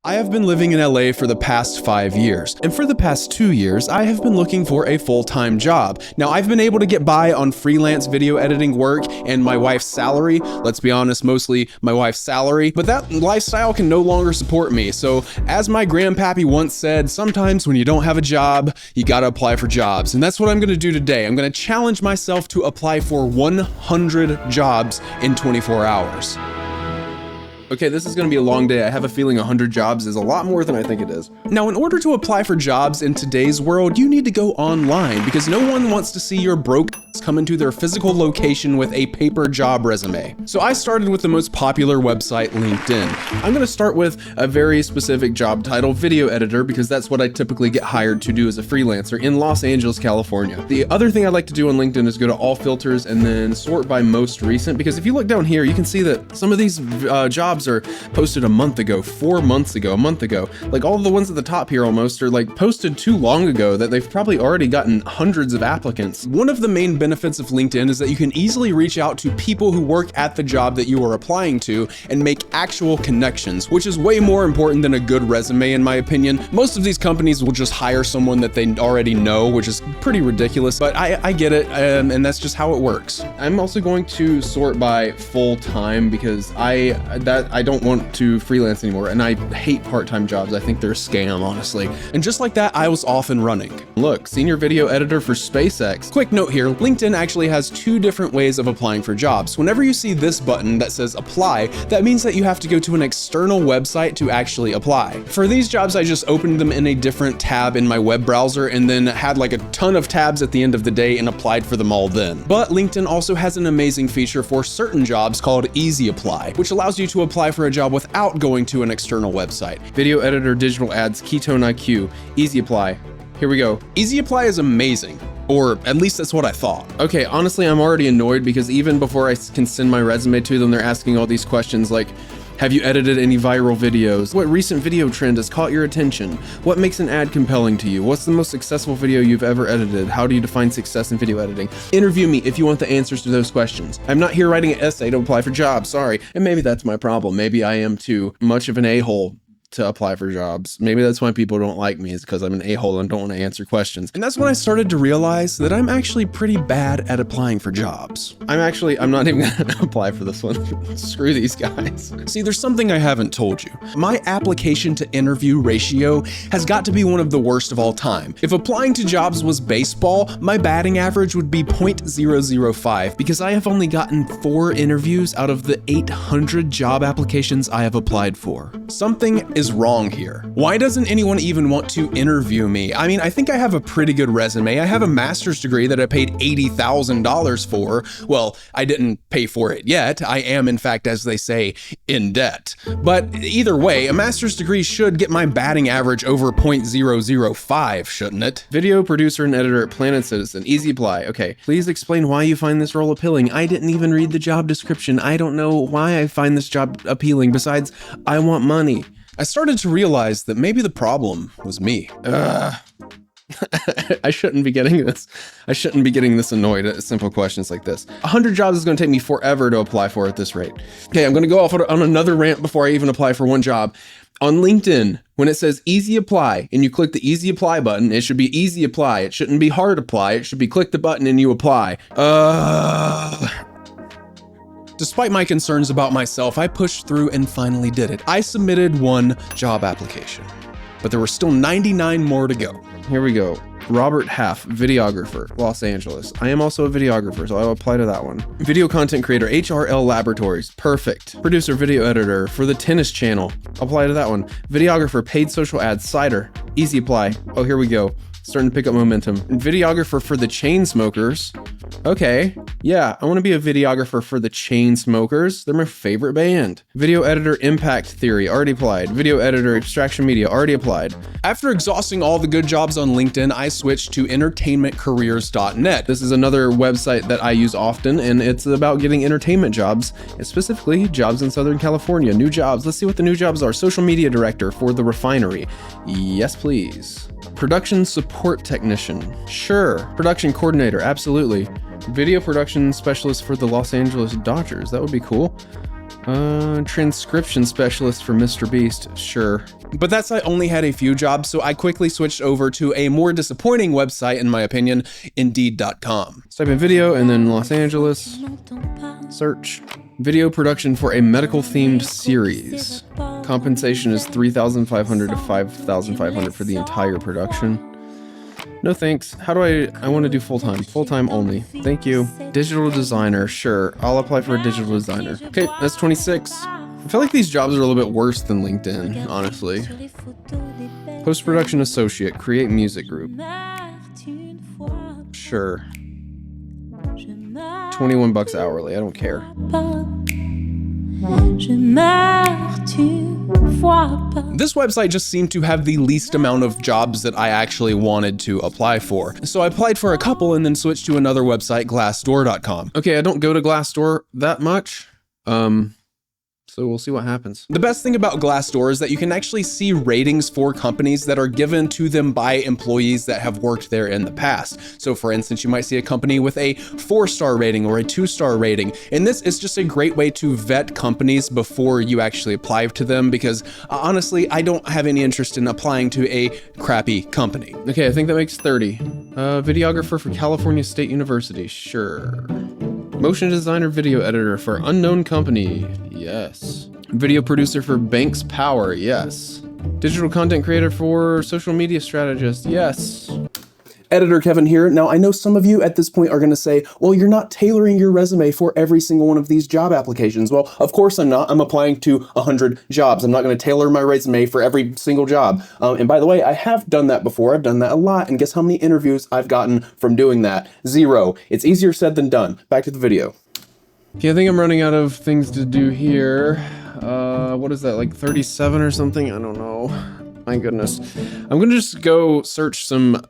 I have been living in LA for the past 5 years, and for the past 2 years, I have been looking for a full-time job. Now, I've been able to get by on freelance video editing work and my wife's salary. Let's be honest, mostly my wife's salary, but that lifestyle can no longer support me. So, as my grandpappy once said, sometimes when you don't have a job, you gotta apply for jobs. And that's what I'm gonna do today. I'm gonna challenge myself to apply for 100 jobs in 24 hours. Okay, this is gonna be a long day. I have a feeling 100 jobs is a lot more than I think it is. Now, in order to apply for jobs in today's world, you need to go online because no one wants to see your broke ass come into their physical location with a paper job resume. So I started with the most popular website, LinkedIn. I'm gonna start with a very specific job title, video editor, because that's what I typically get hired to do as a freelancer in Los Angeles, California. The other thing I like to do on LinkedIn is go to all filters and then sort by most recent, because if you look down here, you can see that some of these jobs are posted a month ago, 4 months ago, a month ago. Like all of the ones at the top here almost are like posted too long ago that they've probably already gotten hundreds of applicants. One of the main benefits of LinkedIn is that you can easily reach out to people who work at the job that you are applying to and make actual connections, which is way more important than a good resume in my opinion. Most of these companies will just hire someone that they already know, which is pretty ridiculous, but I get it, and that's just how it works. I'm also going to sort by full-time because I don't want to freelance anymore, and I hate part-time jobs. I think they're a scam, honestly. And just like that, I was off and running. Look, senior video editor for SpaceX. Quick note here, LinkedIn actually has 2 different ways of applying for jobs. Whenever you see this button that says apply, that means that you have to go to an external website to actually apply. For these jobs, I just opened them in a different tab in my web browser and then had like a ton of tabs at the end of the day and applied for them all then. But LinkedIn also has an amazing feature for certain jobs called Easy Apply, which allows you to apply for a job without going to an external website. Video editor, digital ads, Ketone IQ, Easy Apply. Here we go. Easy Apply is amazing. Or at least that's what I thought. Okay, honestly, I'm already annoyed because even before I can send my resume to them, they're asking all these questions like, have you edited any viral videos? What recent video trend has caught your attention? What makes an ad compelling to you? What's the most successful video you've ever edited? How do you define success in video editing? Interview me if you want the answers to those questions. I'm not here writing an essay to apply for jobs, sorry. And maybe that's my problem. Maybe I am too much of an a-hole to apply for jobs. Maybe that's why people don't like me, is because I'm an a-hole and don't want to answer questions. And that's when I started to realize that I'm actually pretty bad at applying for jobs. I'm not even gonna apply for this one. Screw these guys. See, there's something I haven't told you. My application to interview ratio has got to be one of the worst of all time. If applying to jobs was baseball, my batting average would be .005 because I have only gotten 4 interviews out of the 800 job applications I have applied for. Something is wrong here. Why doesn't anyone even want to interview me? I mean, I think I have a pretty good resume. I have a master's degree that I paid $80,000 for. Well, I didn't pay for it yet. I am, in fact, as they say, in debt. But either way, a master's degree should get my batting average over .005, shouldn't it? Video producer and editor at Planet Citizen. Easy Apply. Okay, please explain why you find this role appealing. I didn't even read the job description. I don't know why I find this job appealing. Besides, I want money. I started to realize that maybe the problem was me. I shouldn't be getting this. I shouldn't be getting this annoyed at simple questions like this. 100 jobs is gonna take me forever to apply for at this rate. Okay, I'm gonna go off on another rant before I even apply for one job. On LinkedIn, when it says Easy Apply and you click the Easy Apply button, it should be Easy Apply. It shouldn't be Hard Apply. It should be click the button and you apply. Despite my concerns about myself, I pushed through and finally did it. I submitted 1 job application, but there were still 99 more to go. Here we go. Robert Half, videographer, Los Angeles. I am also a videographer, so I'll apply to that one. Video content creator, HRL Laboratories, perfect. Producer, video editor for the tennis channel, apply to that one. Videographer, paid social ads, Cider, Easy Apply. Oh, here we go. Starting to pick up momentum. Videographer for the Chainsmokers. Okay, yeah, I want to be a videographer for the Chainsmokers. They're my favorite band. Video editor, Impact Theory, already applied. Video editor, Extraction Media, already applied. After exhausting all the good jobs on LinkedIn, I switched to entertainmentcareers.net. This is another website that I use often, and it's about getting entertainment jobs, and specifically jobs in Southern California. New jobs. Let's see what the new jobs are. Social media director for the refinery. Yes, please. Production support technician. Sure. Production coordinator. Absolutely. Video production specialist for the Los Angeles Dodgers. That would be cool. Transcription specialist for Mr. Beast, sure. But that's I only had a few jobs, so I quickly switched over to a more disappointing website, in my opinion, Indeed.com. Let's type in video and then Los Angeles. Search. Video production for a medical-themed series. Compensation is $3,500 to $5,500 for the entire production. No thanks. How do I want to do full-time. Full-time only. Thank you. Digital designer, sure. I'll apply for a digital designer. Okay, that's 26. I feel like these jobs are a little bit worse than LinkedIn, honestly. Post-production associate, create music group. Sure. 21 bucks hourly, I don't care. This website just seemed to have the least amount of jobs that I actually wanted to apply for. So I applied for a couple and then switched to another website, Glassdoor.com. Okay, I don't go to Glassdoor that much. So we'll see what happens. The best thing about Glassdoor is that you can actually see ratings for companies that are given to them by employees that have worked there in the past. So for instance, you might see a company with a 4-star rating or a 2-star rating. And this is just a great way to vet companies before you actually apply to them, because honestly, I don't have any interest in applying to a crappy company. Okay, I think that makes 30. Videographer for California State University, sure. Motion designer, video editor for unknown company, yes. Video producer for Banks Power, yes. Digital content creator for social media strategist, yes. Editor Kevin here. Now, I know some of you at this point are going to say, well, you're not tailoring your resume for every single one of these job applications. Well, of course I'm not. I'm applying to 100 jobs. I'm not going to tailor my resume for every single job. And by the way, I have done that before. I've done that a lot. And guess how many interviews I've gotten from doing that? 0. It's easier said than done. Back to the video. Okay, I think I'm running out of things to do here. What is that, like 37 or something? I don't know. My goodness. I'm going to just go search some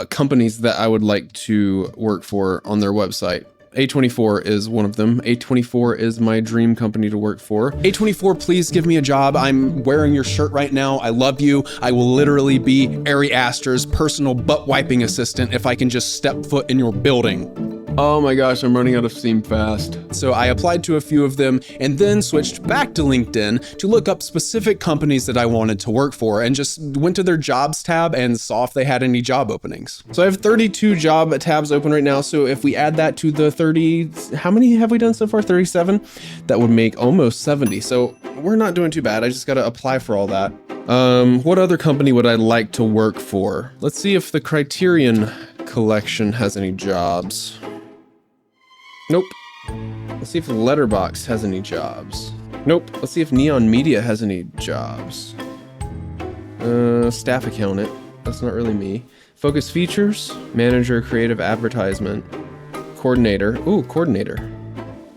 companies that I would like to work for on their website. A24 is one of them. A24 is my dream company to work for. A24, please give me a job. I'm wearing your shirt right now. I love you. I will literally be Ari Aster's personal butt wiping assistant if I can just step foot in your building. Oh my gosh, I'm running out of steam fast. So I applied to a few of them and then switched back to LinkedIn to look up specific companies that I wanted to work for, and just went to their jobs tab and saw if they had any job openings. So I have 32 job tabs open right now. So if we add that to the 30, how many have we done so far? 37? That would make almost 70. So we're not doing too bad. I just got to apply for all that. What other company would I like to work for? Let's see if the Criterion Collection has any jobs. Nope. Let's see if Letterbox has any jobs. Nope. Let's see if Neon Media has any jobs. Staff accountant. That's not really me. Focus features. Manager, creative advertisement. Coordinator. Ooh, coordinator.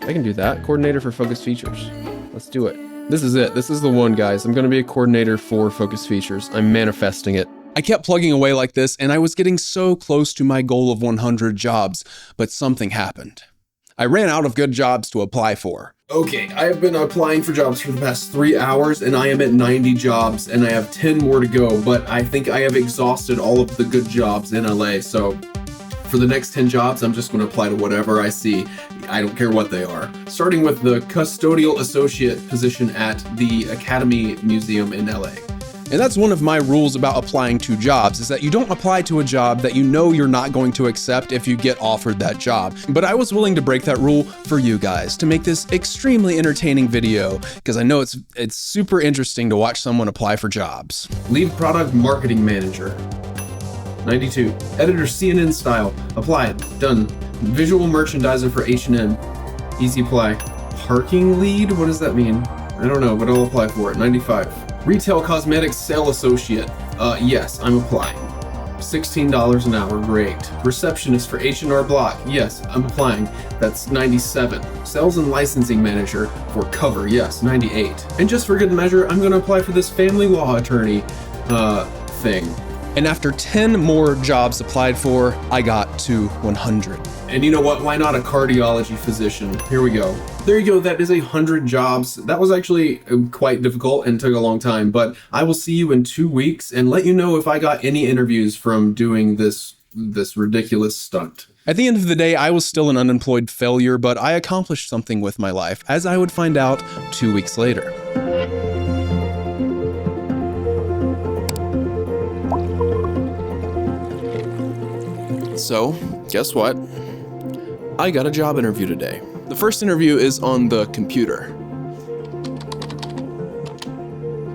I can do that. Coordinator for focus features. Let's do it. This is it. This is the one, guys. I'm going to be a coordinator for focus features. I'm manifesting it. I kept plugging away like this, and I was getting so close to my goal of 100 jobs, but something happened. I ran out of good jobs to apply for. Okay, I have been applying for jobs for the past 3 hours, and I am at 90 jobs, and I have 10 more to go, but I think I have exhausted all of the good jobs in LA, so for the next 10 jobs, I'm just going to apply to whatever I see. I don't care what they are. Starting with the custodial associate position at the Academy Museum in LA. And that's one of my rules about applying to jobs, is that you don't apply to a job that you know you're not going to accept if you get offered that job. But I was willing to break that rule for you guys to make this extremely entertaining video, because I know it's super interesting to watch someone apply for jobs. Lead product marketing manager. 92. Editor CNN style. Apply. Done. Visual merchandiser for H&M. Easy apply. Parking lead? What does that mean? I don't know, but I'll apply for it. 95. Retail cosmetics sale associate. Yes, I'm applying. $16 an hour, great. Receptionist for H&R Block. Yes, I'm applying. That's 97. Sales and licensing manager for Cover. Yes, 98. And just for good measure, I'm gonna apply for this family law attorney thing. And after 10 more jobs applied for, I got to 100. And you know what? Why not a cardiology physician? Here we go. There you go. That is 100 jobs. That was actually quite difficult and took a long time, but I will see you in 2 weeks and let you know if I got any interviews from doing this ridiculous stunt. At the end of the day, I was still an unemployed failure, but I accomplished something with my life, as I would find out 2 weeks later. So, guess what? I got a job interview today. The first interview is on the computer.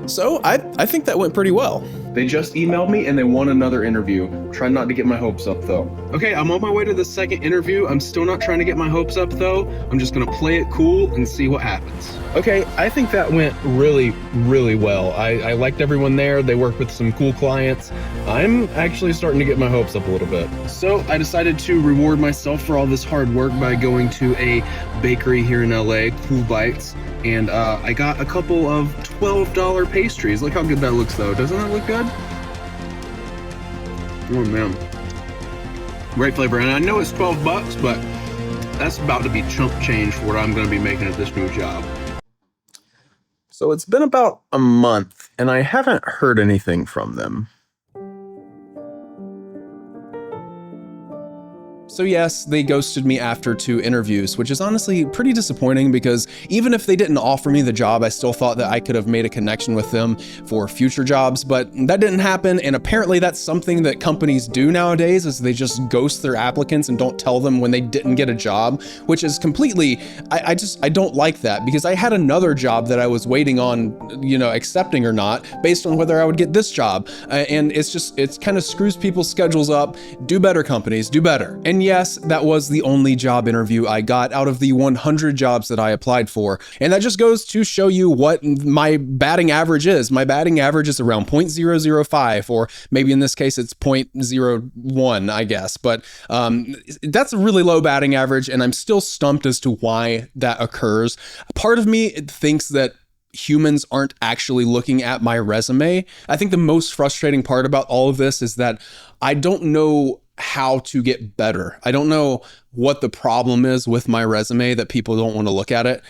So, I think that went pretty well. They just emailed me and they want another interview. Try not to get my hopes up though. Okay, I'm on my way to the second interview. I'm still not trying to get my hopes up though. I'm just gonna play it cool and see what happens. Okay, I think that went really, really well. I liked everyone there. They worked with some cool clients. I'm actually starting to get my hopes up a little bit. So I decided to reward myself for all this hard work by going to a bakery here in LA, Callbacks. And I got a couple of $12 pastries. Look how good that looks though. Doesn't that look good? Oh man. Great flavor. And I know it's 12 bucks, but that's about to be chump change for what I'm gonna be making at this new job. So it's been about a month and I haven't heard anything from them. So yes, they ghosted me after 2 interviews, which is honestly pretty disappointing because even if they didn't offer me the job, I still thought that I could have made a connection with them for future jobs, but that didn't happen. And apparently that's something that companies do nowadays, is they just ghost their applicants and don't tell them when they didn't get a job, which is completely, I don't like that, because I had another job that I was waiting on, accepting or not based on whether I would get this job. And it's kind of screws people's schedules up. Do better, companies, do better. And yes, that was the only job interview I got out of the 100 jobs that I applied for. And that just goes to show you what my batting average is. My batting average is around 0.005, or maybe in this case it's 0.01, I guess. But that's a really low batting average, and I'm still stumped as to why that occurs. Part of me thinks that humans aren't actually looking at my resume. I think the most frustrating part about all of this is that I don't know how to get better. I don't know what the problem is with my resume that people don't want to look at it.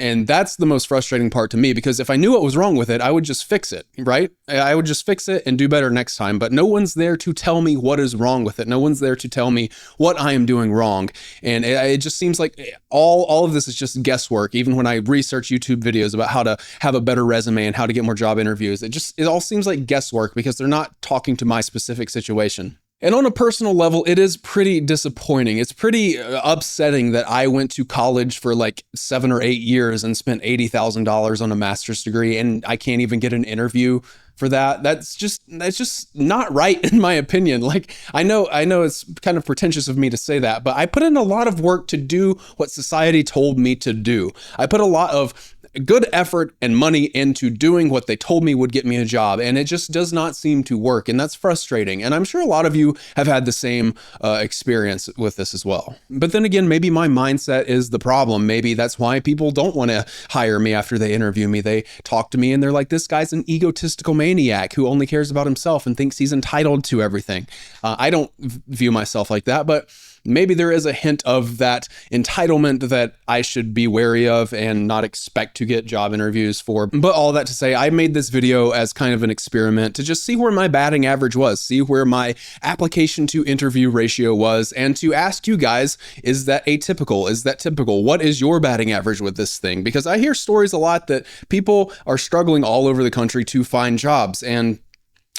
And that's the most frustrating part to me, because if I knew what was wrong with it, I would just fix it, right? I would just fix it and do better next time. But no one's there to tell me what is wrong with it. No one's there to tell me what I am doing wrong. And it just seems like all of this is just guesswork. Even when I research YouTube videos about how to have a better resume and how to get more job interviews, it all seems like guesswork because they're not talking to my specific situation. And on a personal level, it is pretty disappointing. It's pretty upsetting that I went to college for like 7 or 8 years and spent $80,000 on a master's degree, and I can't even get an interview for that. That's just not right, in my opinion. Like, I know it's kind of pretentious of me to say that, but I put in a lot of work to do what society told me to do. I put a lot of good effort and money into doing what they told me would get me a job, and it just does not seem to work, and that's frustrating. And I'm sure a lot of you have had the same experience with this as well. But then again, maybe my mindset is the problem. Maybe that's why people don't want to hire me after they interview me. They talk to me and they're like, this guy's an egotistical maniac who only cares about himself and thinks he's entitled to everything. I don't view myself like that, but maybe there is a hint of that entitlement that I should be wary of and not expect to get job interviews for. But all that to say, I made this video as kind of an experiment to just see where my batting average was, see where my application to interview ratio was, and to ask you guys, is that atypical? Is that typical? What is your batting average with this thing? Because I hear stories a lot that people are struggling all over the country to find jobs, and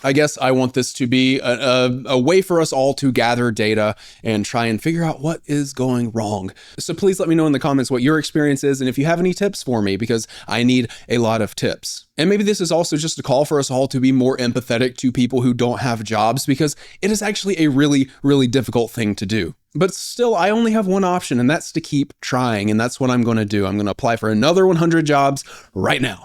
I guess I want this to be a way for us all to gather data and try and figure out what is going wrong. So please let me know in the comments what your experience is, and if you have any tips for me, because I need a lot of tips. And maybe this is also just a call for us all to be more empathetic to people who don't have jobs, because it is actually a really, really difficult thing to do. But still, I only have one option, and that's to keep trying, and that's what I'm going to do. I'm going to apply for another 100 jobs right now.